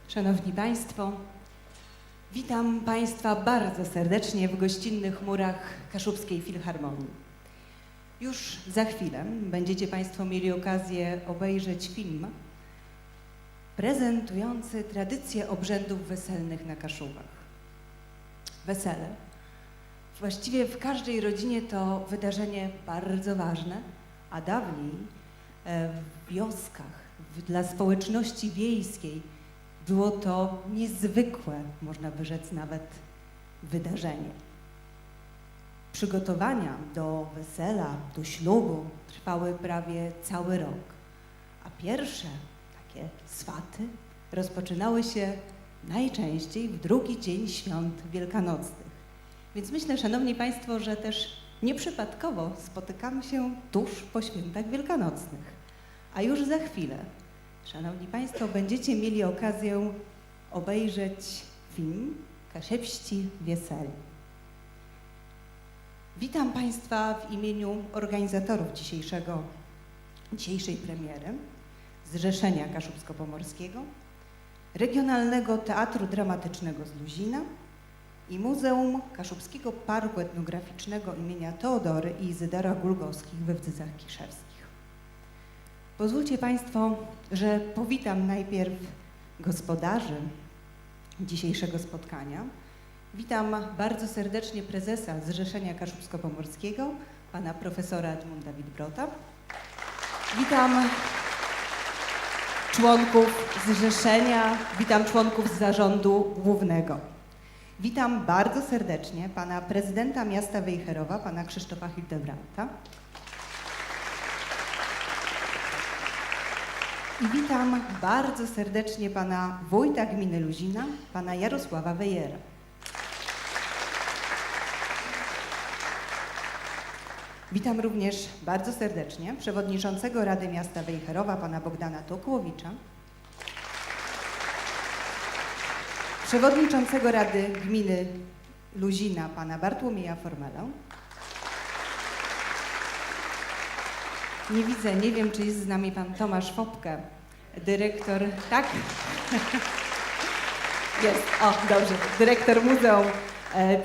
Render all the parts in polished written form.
Szanowni Państwo, witam Państwa bardzo serdecznie w gościnnych murach Kaszubskiej Filharmonii. Już za chwilę będziecie Państwo mieli okazję obejrzeć film prezentujący tradycję obrzędów weselnych na Kaszubach. Wesele właściwie w każdej rodzinie to wydarzenie bardzo ważne, a dawniej w wioskach, dla społeczności wiejskiej było to niezwykłe, można by rzec nawet, wydarzenie. Przygotowania do wesela, do ślubu trwały prawie cały rok, a pierwsze takie swaty rozpoczynały się najczęściej w drugi dzień świąt wielkanocnych. Więc myślę, Szanowni Państwo, że też nieprzypadkowo spotykamy się tuż po świętach wielkanocnych. A już za chwilę, Szanowni Państwo, będziecie mieli okazję obejrzeć film Kaszebści Wieseli. Witam Państwa w imieniu organizatorów dzisiejszej premiery, Zrzeszenia Kaszubsko-Pomorskiego, Regionalnego Teatru Dramatycznego z Luzina i Muzeum Kaszubskiego Parku Etnograficznego imienia Teodory i Izydora Gulgowskich we Wdzydzach Kiszewskich. Pozwólcie Państwo, że powitam najpierw gospodarzy dzisiejszego spotkania. Witam bardzo serdecznie prezesa Zrzeszenia Kaszubsko-Pomorskiego, pana profesora Edmunda Wittbrota. Witam członków Zrzeszenia, witam członków z zarządu głównego. Witam bardzo serdecznie pana prezydenta miasta Wejherowa, pana Krzysztofa Hildebrandta. I witam bardzo serdecznie pana wójta gminy Luzina, pana Jarosława Wejera. Witam również bardzo serdecznie przewodniczącego Rady Miasta Wejherowa, pana Bogdana Tokłowicza, przewodniczącego Rady Gminy Luzina, pana Bartłomieja Formelę. Nie widzę, nie wiem, czy jest z nami pan Tomasz Fopke, dyrektor, tak? Jest, o, dobrze, dyrektor Muzeum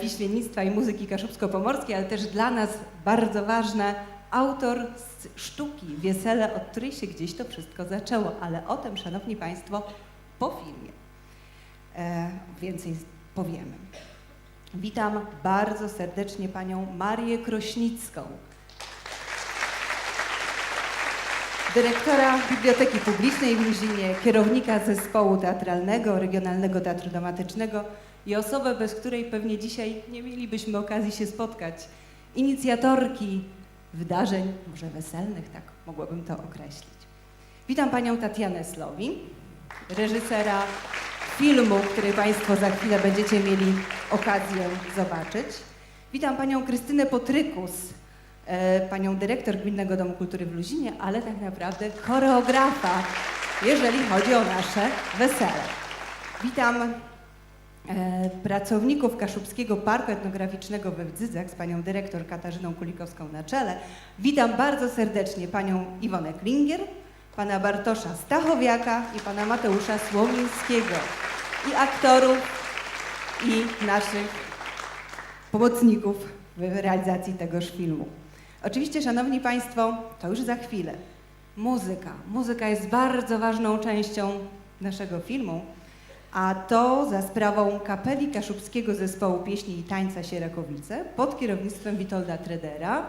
Piśmiennictwa i Muzyki Kaszubsko-Pomorskiej, ale też dla nas bardzo ważne, autor sztuki Wiesele, od której się gdzieś to wszystko zaczęło, ale o tym, Szanowni Państwo, po filmie więcej powiemy. Witam bardzo serdecznie panią Marię Krośnicką, dyrektora Biblioteki Publicznej w Luzinie, kierownika zespołu teatralnego Regionalnego Teatru Dramatycznego i osobę, bez której pewnie dzisiaj nie mielibyśmy okazji się spotkać, inicjatorki wydarzeń, może weselnych, tak mogłabym to określić. Witam panią Tatianę Slowi, reżysera filmu, który Państwo za chwilę będziecie mieli okazję zobaczyć. Witam panią Krystynę Potrykus, panią dyrektor Gminnego Domu Kultury w Luzinie, ale tak naprawdę choreografa, jeżeli chodzi o nasze wesele. Witam pracowników Kaszubskiego Parku Etnograficznego we Wdzydzach z panią dyrektor Katarzyną Kulikowską na czele. Witam bardzo serdecznie panią Iwonę Klinger, pana Bartosza Stachowiaka i pana Mateusza Słomińskiego i aktorów i naszych pomocników w realizacji tegoż filmu. Oczywiście, Szanowni Państwo, to już za chwilę. Muzyka. Muzyka jest bardzo ważną częścią naszego filmu, a to za sprawą Kapeli Kaszubskiego Zespołu Pieśni i Tańca Sierakowice pod kierownictwem Witolda Tredera.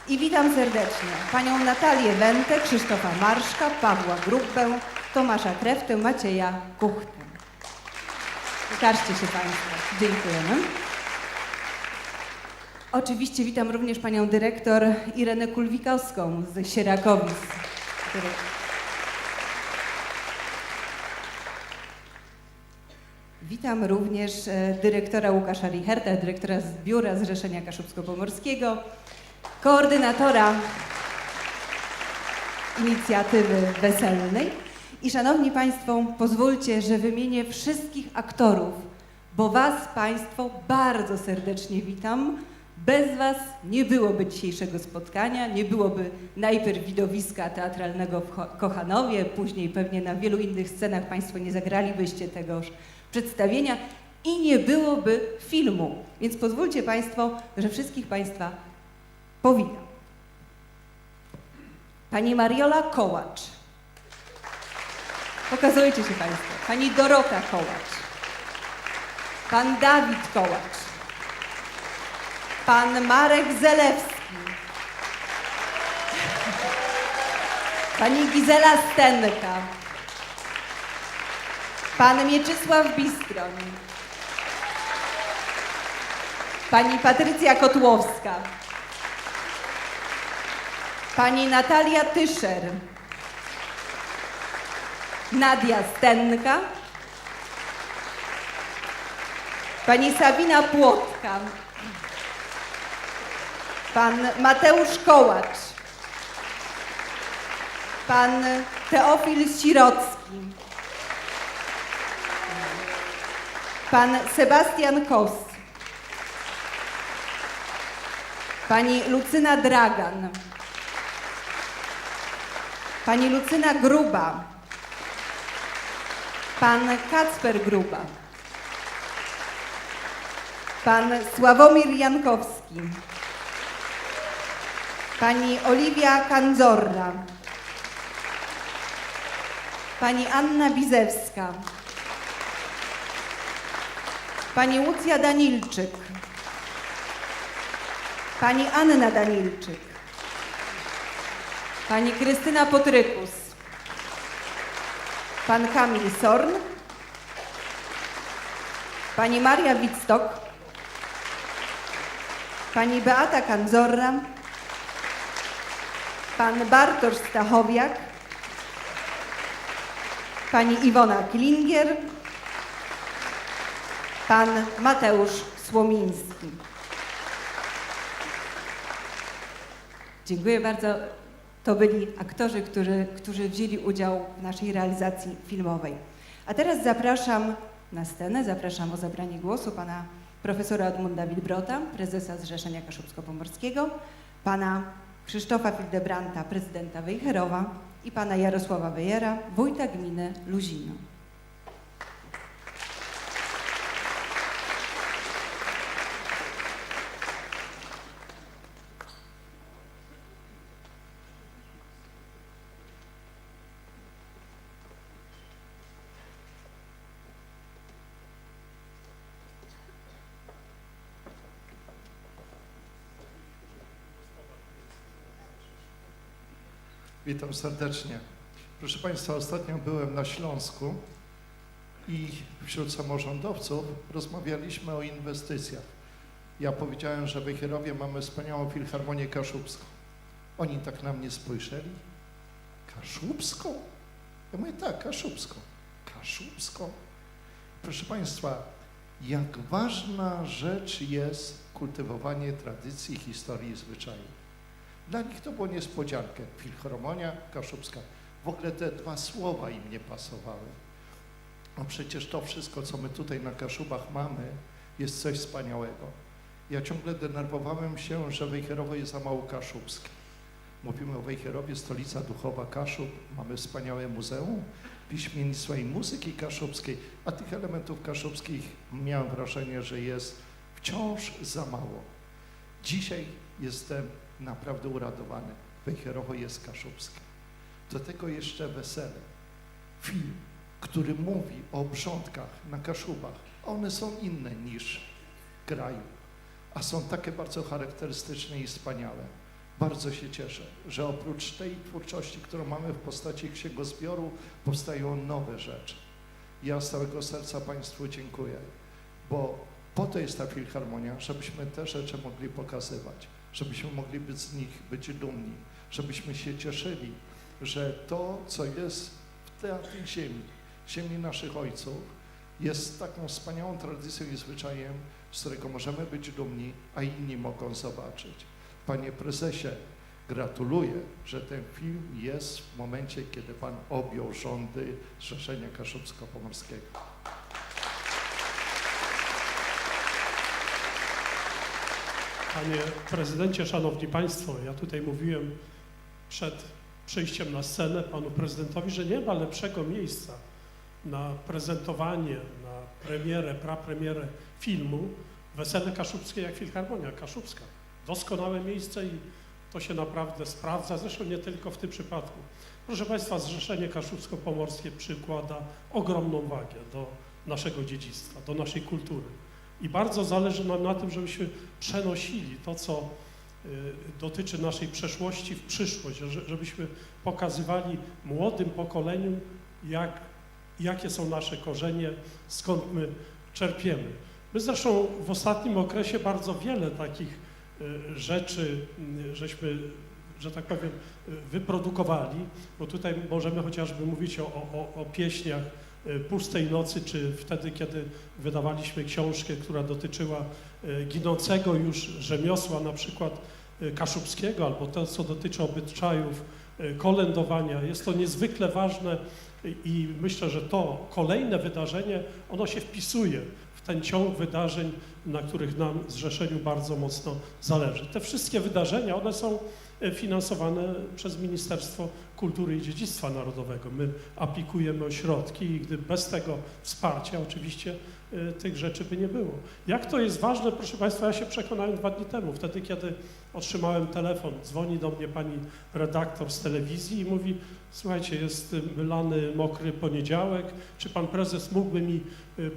I witam serdecznie panią Natalię Wentę, Krzysztofa Marszka, Pawła Grubbę, Tomasza Kreftę, Macieja Kuchtę. Ukażcie się Państwo. Dziękujemy. Oczywiście witam również panią dyrektor Irenę Kulwikowską z Sierakowic. Witam również dyrektora Łukasza Richerta, dyrektora z Biura Zrzeszenia Kaszubsko-Pomorskiego, koordynatora inicjatywy weselnej. I Szanowni Państwo, pozwólcie, że wymienię wszystkich aktorów, bo Was Państwo bardzo serdecznie witam Bez Was nie byłoby dzisiejszego spotkania, nie byłoby najpierw widowiska teatralnego w Kochanowie, później pewnie na wielu innych scenach Państwo nie zagralibyście tegoż przedstawienia i nie byłoby filmu. Więc pozwólcie Państwo, że wszystkich Państwa powitam. Pani Mariola Kołacz. Pokazujcie się Państwo. Pani Dorota Kołacz. Pan Dawid Kołacz. Pan Marek Zelewski. Pani Gizela Stenka. Pan Mieczysław Bistroń. Pani Patrycja Kotłowska. Pani Natalia Tyszer. Nadia Stenka. Pani Sabina Płotka. Pan Mateusz Kołacz. Pan Teofil Sirocki. Pan Sebastian Kos. Pani Lucyna Dragan. Pani Lucyna Gruba. Pan Kacper Gruba. Pan Sławomir Jankowski. Pani Oliwia Kandzorra. Pani Anna Bizewska. Pani Łucja Danilczyk. Pani Anna Danilczyk. Pani Krystyna Potrykus. Pan Kamil Sorn. Pani Maria Wittstock. Pani Beata Kandzorra. Pan Bartosz Stachowiak. Pani Iwona Klinger. Pan Mateusz Słomiński. Dziękuję bardzo. To byli aktorzy, którzy wzięli udział w naszej realizacji filmowej. A teraz zapraszam na scenę, zapraszam o zabranie głosu pana profesora Edmunda Wilbrota, prezesa Zrzeszenia Kaszubsko-Pomorskiego, pana Krzysztofa Hildebrandta, prezydenta Wejherowa i pana Jarosława Wejera, wójta gminy Luzino. Witam serdecznie. Proszę Państwa, ostatnio byłem na Śląsku i wśród samorządowców rozmawialiśmy o inwestycjach. Ja powiedziałem, że w Wejherowie mamy wspaniałą Filharmonię Kaszubską. Oni tak na mnie spojrzeli. Kaszubską? Ja mówię, tak, Kaszubską. Kaszubską? Proszę Państwa, jak ważna rzecz jest kultywowanie tradycji, historii i zwyczajów. Dla nich to było niespodziankę. Filharmonia Kaszubska. W ogóle te dwa słowa im nie pasowały. No przecież to wszystko, co my tutaj na Kaszubach mamy, jest coś wspaniałego. Ja ciągle denerwowałem się, że Wejherowo jest za mało kaszubskie. Mówimy o Wejherowie, stolica duchowa Kaszub, mamy wspaniałe muzeum piśmiennictwa i muzyki kaszubskiej, a tych elementów kaszubskich miałem wrażenie, że jest wciąż za mało. Dzisiaj jestem naprawdę uradowany. Wejherowo jest kaszubskie. Do tego jeszcze wesele. Film, który mówi o obrządkach na Kaszubach. One są inne niż w kraju, a są takie bardzo charakterystyczne i wspaniałe. Bardzo się cieszę, że oprócz tej twórczości, którą mamy w postaci księgozbioru, powstają nowe rzeczy. Ja z całego serca Państwu dziękuję, bo po to jest ta Filharmonia, żebyśmy te rzeczy mogli pokazywać, żebyśmy mogli być dumni, żebyśmy się cieszyli, że to, co jest w tej ziemi naszych ojców, jest taką wspaniałą tradycją i zwyczajem, z którego możemy być dumni, a inni mogą zobaczyć. Panie prezesie, gratuluję, że ten film jest w momencie, kiedy Pan objął rządy Zrzeszenia Kaszubsko-Pomorskiego. Panie prezydencie, szanowni państwo, ja tutaj mówiłem przed przyjściem na scenę panu prezydentowi, że nie ma lepszego miejsca na prezentowanie, na premierę, prapremierę filmu Wesele Kaszubskie jak Filharmonia Kaszubska. Doskonałe miejsce i to się naprawdę sprawdza, zresztą nie tylko w tym przypadku. Proszę państwa, Zrzeszenie Kaszubsko-Pomorskie przykłada ogromną wagę do naszego dziedzictwa, do naszej kultury. I bardzo zależy nam na tym, żebyśmy przenosili to, co dotyczy naszej przeszłości w przyszłość, żebyśmy pokazywali młodym pokoleniom, jakie są nasze korzenie, skąd my czerpiemy. My zresztą w ostatnim okresie bardzo wiele takich rzeczy żeśmy, że tak powiem, wyprodukowali, bo tutaj możemy chociażby mówić o pieśniach Pustej Nocy, czy wtedy, kiedy wydawaliśmy książkę, która dotyczyła ginącego już rzemiosła, na przykład kaszubskiego, albo to, co dotyczy obyczajów kolędowania. Jest to niezwykle ważne i myślę, że to kolejne wydarzenie, ono się wpisuje w ten ciąg wydarzeń, na których nam Zrzeszeniu bardzo mocno zależy. Te wszystkie wydarzenia, one są finansowane przez Ministerstwo Kultury i Dziedzictwa Narodowego. My aplikujemy o środki i gdyby bez tego wsparcia oczywiście tych rzeczy by nie było. Jak to jest ważne, proszę państwa, ja się przekonałem 2 dni temu, wtedy kiedy otrzymałem telefon, dzwoni do mnie pani redaktor z telewizji i mówi: słuchajcie, jest lany, mokry poniedziałek, czy pan prezes mógłby mi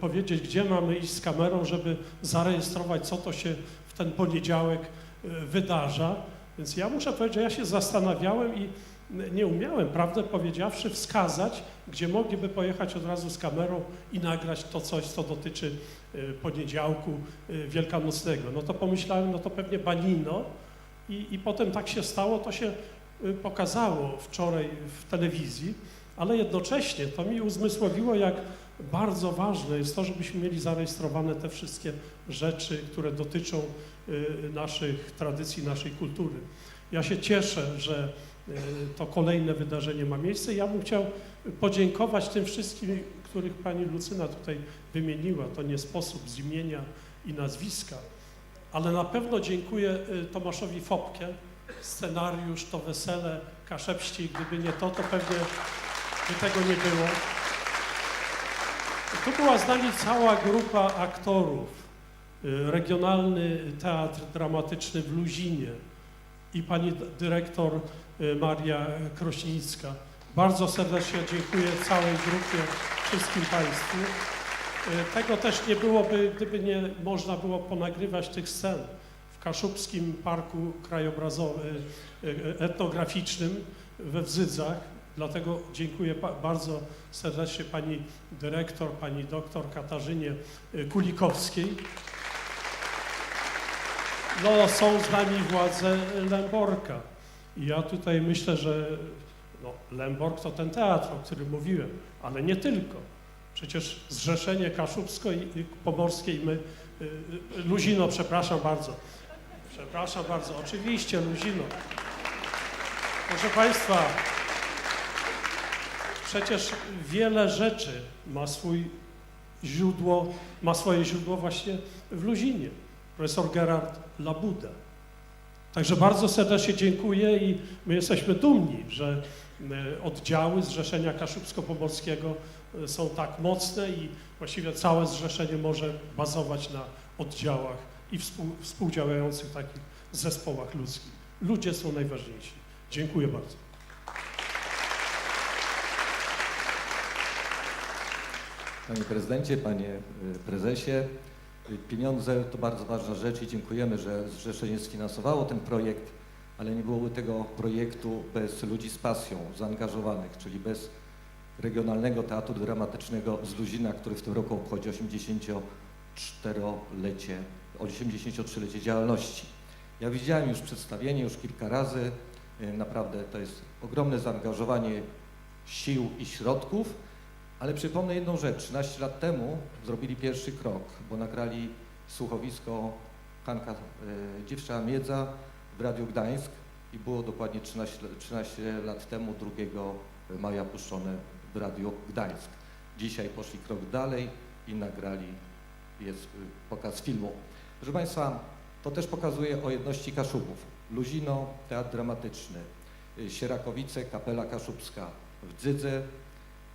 powiedzieć, gdzie mamy iść z kamerą, żeby zarejestrować, co to się w ten poniedziałek wydarza. Więc ja muszę powiedzieć, że ja się zastanawiałem i nie umiałem, prawdę powiedziawszy, wskazać, gdzie mogliby pojechać od razu z kamerą i nagrać to coś, co dotyczy poniedziałku wielkanocnego. No to pomyślałem, no to pewnie Banino i potem tak się stało, to się pokazało wczoraj w telewizji, ale jednocześnie to mi uzmysłowiło, jak bardzo ważne jest to, żebyśmy mieli zarejestrowane te wszystkie rzeczy, które dotyczą naszych tradycji, naszej kultury. Ja się cieszę, że to kolejne wydarzenie ma miejsce. Ja bym chciał podziękować tym wszystkim, których pani Lucyna tutaj wymieniła. To nie sposób z imienia i nazwiska, ale na pewno dziękuję Tomaszowi Fopkę. Scenariusz, to Wesele Kaszebskie, gdyby nie to pewnie by tego nie było. Tu była z nami cała grupa aktorów. Regionalny Teatr Dramatyczny w Luzinie i pani dyrektor Maria Krośnicka. Bardzo serdecznie dziękuję całej grupie, wszystkim państwu. Tego też nie byłoby, gdyby nie można było ponagrywać tych scen w Kaszubskim Parku Krajobrazowym, Etnograficznym we Wzydzach. Dlatego dziękuję bardzo serdecznie pani dyrektor, pani doktor Katarzynie Kulikowskiej. No, są z nami władze Lęborka. I ja tutaj myślę, że Lęborg to ten teatr, o którym mówiłem, ale nie tylko. Przecież Zrzeszenie Kaszubsko i Pomorskie i my, Luzino, przepraszam bardzo, oczywiście Luzino. Proszę państwa, przecież wiele rzeczy ma swoje źródło właśnie w Luzinie. Profesor Gerard Labuda. Także bardzo serdecznie dziękuję i my jesteśmy dumni, że oddziały Zrzeszenia Kaszubsko-Pomorskiego są tak mocne i właściwie całe zrzeszenie może bazować na oddziałach i współdziałających takich zespołach ludzkich. Ludzie są najważniejsi. Dziękuję bardzo. Panie prezydencie, panie prezesie, pieniądze to bardzo ważna rzecz i dziękujemy, że Zrzeszenie sfinansowało ten projekt, ale nie byłoby tego projektu bez ludzi z pasją, zaangażowanych, czyli bez Regionalnego Teatru Dramatycznego z Luzina, który w tym roku obchodzi 83-lecie działalności. Ja widziałem już przedstawienie, już kilka razy, naprawdę to jest ogromne zaangażowanie sił i środków, ale przypomnę jedną rzecz, 13 lat temu zrobili pierwszy krok, bo nagrali słuchowisko Hanka Dziewcza-Miedza w Radiu Gdańsk i było dokładnie 13 lat temu, 2 maja puszczone w Radiu Gdańsk. Dzisiaj poszli krok dalej i nagrali, jest pokaz filmu. Proszę państwa, To też pokazuje o jedności Kaszubów. Luzino, Teatr Dramatyczny, Sierakowice, Kapela Kaszubska, w Dzydze,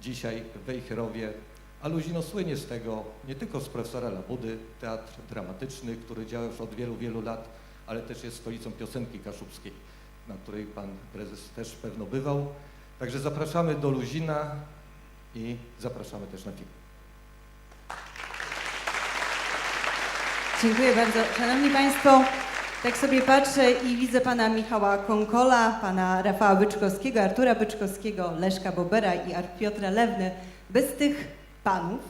dzisiaj w Wejherowie, a Luzino słynie z tego nie tylko z profesora Labudy, Teatr Dramatyczny, który działa już od wielu, wielu lat, ale też jest stolicą piosenki kaszubskiej, na której pan prezes też pewno bywał. Także zapraszamy do Luzina i zapraszamy też na film. Dziękuję bardzo. Szanowni Państwo, tak sobie patrzę i widzę pana Michała Konkola, pana Rafała Byczkowskiego, Artura Byczkowskiego, Leszka Bobera i Piotra Lewny. Bez tych panów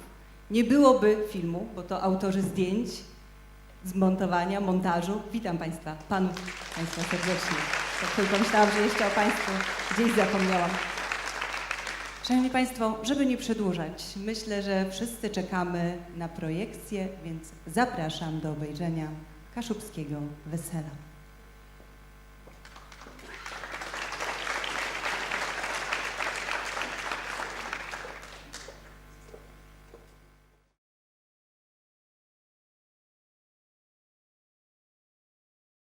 nie byłoby filmu, bo to autorzy zdjęć, zmontowania, montażu. Witam Państwa, Państwa serdecznie. Tak tylko myślałam, że jeszcze o Państwu gdzieś zapomniałam. Szanowni Państwo, żeby nie przedłużać, myślę, że wszyscy czekamy na projekcję, więc zapraszam do obejrzenia Kaszubskiego Wesela.